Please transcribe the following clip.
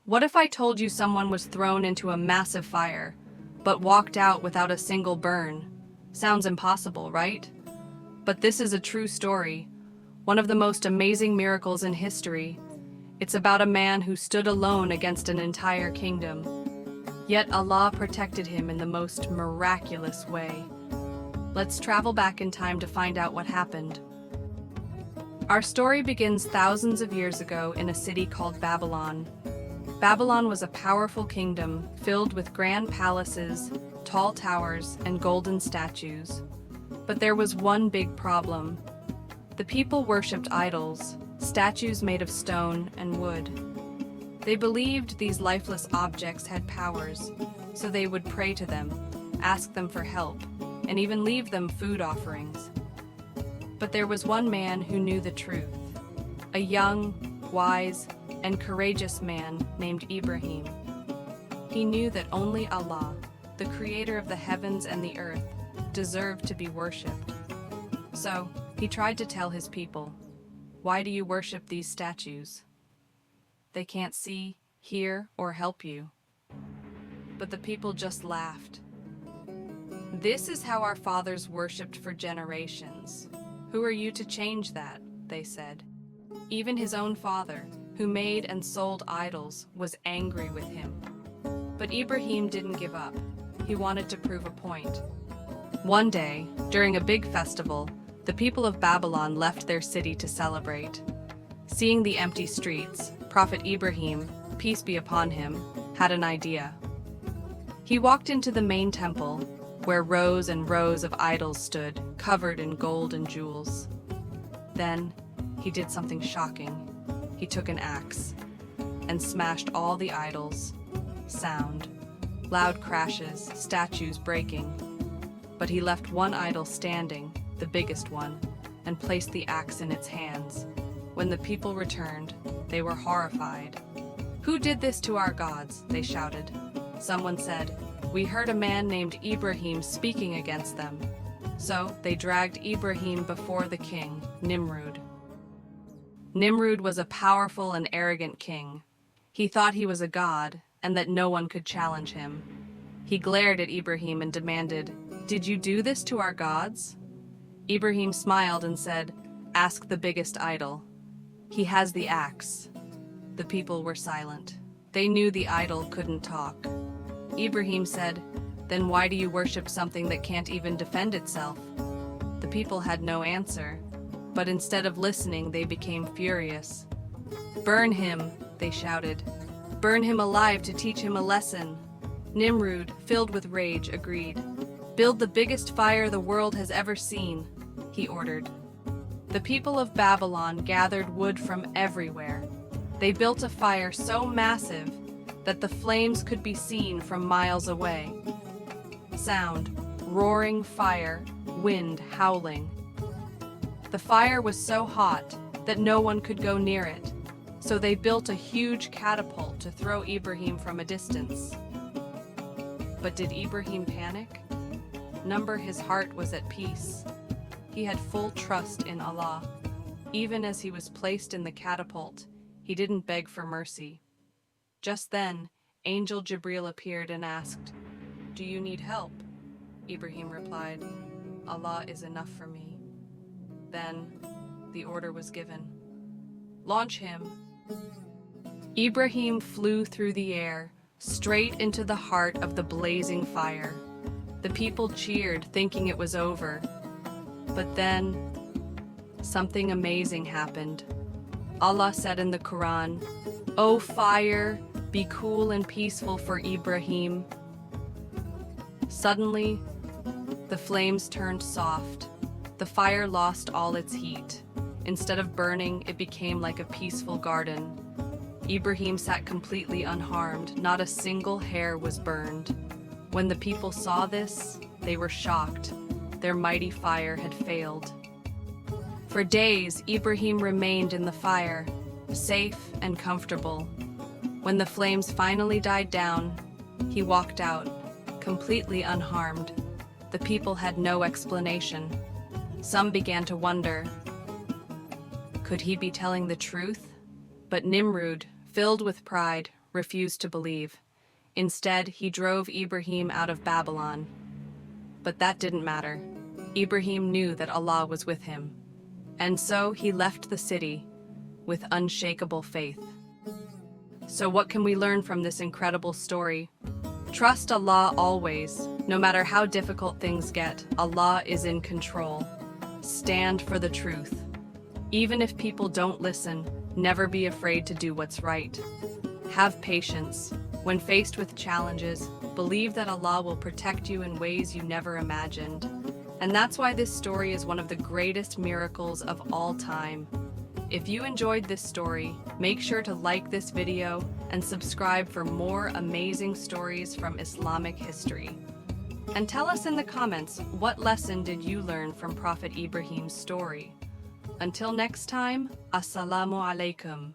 What if I told you someone was thrown into a massive fire, but walked out without a single burn? Sounds impossible, right? But this is a true story, one of the most amazing miracles in history. It's about a man who stood alone against an entire kingdom. Yet Allah protected him in the most miraculous way. Let's travel back in time to find out what happened. Our story begins thousands of years ago in a city called Babylon. Babylon was a powerful kingdom filled with grand palaces, tall towers, and golden statues. But there was one big problem. The people worshipped idols, statues made of stone and wood. They believed these lifeless objects had powers, so they would pray to them, ask them for help, and even leave them food offerings. But there was one man who knew the truth. A young, wise, and courageous man named Ibrahim. He knew that only Allah, the creator of the heavens and the earth, deserved to be worshipped. So, he tried to tell his people, "Why do you worship these statues? They can't see, hear, or help you." But the people just laughed. "This is how our fathers worshipped for generations. Who are you to change that?" they said. Even his own father, who made and sold idols, was angry with him. But Ibrahim didn't give up. He wanted to prove a point. One day, during a big festival, the people of Babylon left their city to celebrate. Seeing the empty streets, Prophet Ibrahim, peace be upon him, had an idea. He walked into the main temple, where rows and rows of idols stood, covered in gold and jewels. Then, he did something shocking. He took an axe and smashed all the idols. Sound, loud crashes, statues breaking. But he left one idol standing, the biggest one, and placed the axe in its hands. When the people returned, they were horrified. "Who did this to our gods?" they shouted. Someone said, "We heard a man named Ibrahim speaking against them." So they dragged Ibrahim before the king, Nimrud. Nimrud was a powerful and arrogant king. He thought he was a god and that no one could challenge him. He glared at Ibrahim and demanded, "Did you do this to our gods?" Ibrahim smiled and said, "Ask the biggest idol. He has the axe." The people were silent. They knew the idol couldn't talk. Ibrahim said, "Then why do you worship something that can't even defend itself?" The people had no answer. But instead of listening, they became furious. "Burn him," they shouted. "Burn him alive to teach him a lesson." Nimrud, filled with rage, agreed. "Build the biggest fire the world has ever seen," he ordered. The people of Babylon gathered wood from everywhere. They built a fire so massive that the flames could be seen from miles away. Sound, roaring fire, wind howling. The fire was so hot that no one could go near it, so they built a huge catapult to throw Ibrahim from a distance. But did Ibrahim panic? His heart was at peace. He had full trust in Allah. Even as he was placed in the catapult, he didn't beg for mercy. Just then, Angel Jibril appeared and asked, "Do you need help?" Ibrahim replied, "Allah is enough for me." Then, the order was given. "Launch him." Ibrahim flew through the air, straight into the heart of the blazing fire. The people cheered, thinking it was over. But then, something amazing happened. Allah said in the Quran, "O fire, be cool and peaceful for Ibrahim." Suddenly, the flames turned soft. The fire lost all its heat. Instead of burning, it became like a peaceful garden. Ibrahim sat completely unharmed. Not a single hair was burned. When the people saw this, they were shocked. Their mighty fire had failed. For days, Ibrahim remained in the fire, safe and comfortable. When the flames finally died down, he walked out, completely unharmed. The people had no explanation. Some began to wonder, could he be telling the truth? But Nimrud, filled with pride, refused to believe. Instead, he drove Ibrahim out of Babylon. But that didn't matter. Ibrahim knew that Allah was with him. And so he left the city with unshakable faith. So what can we learn from this incredible story? Trust Allah always. No matter how difficult things get, Allah is in control. Stand for the truth. Even if people don't listen, never be afraid to do what's right. Have patience. When faced with challenges, believe that Allah will protect you in ways you never imagined. And that's why this story is one of the greatest miracles of all time. If you enjoyed this story, make sure to like this video and subscribe for more amazing stories from Islamic history. And tell us in the comments, what lesson did you learn from Prophet Ibrahim's story? Until next time, Assalamu alaikum.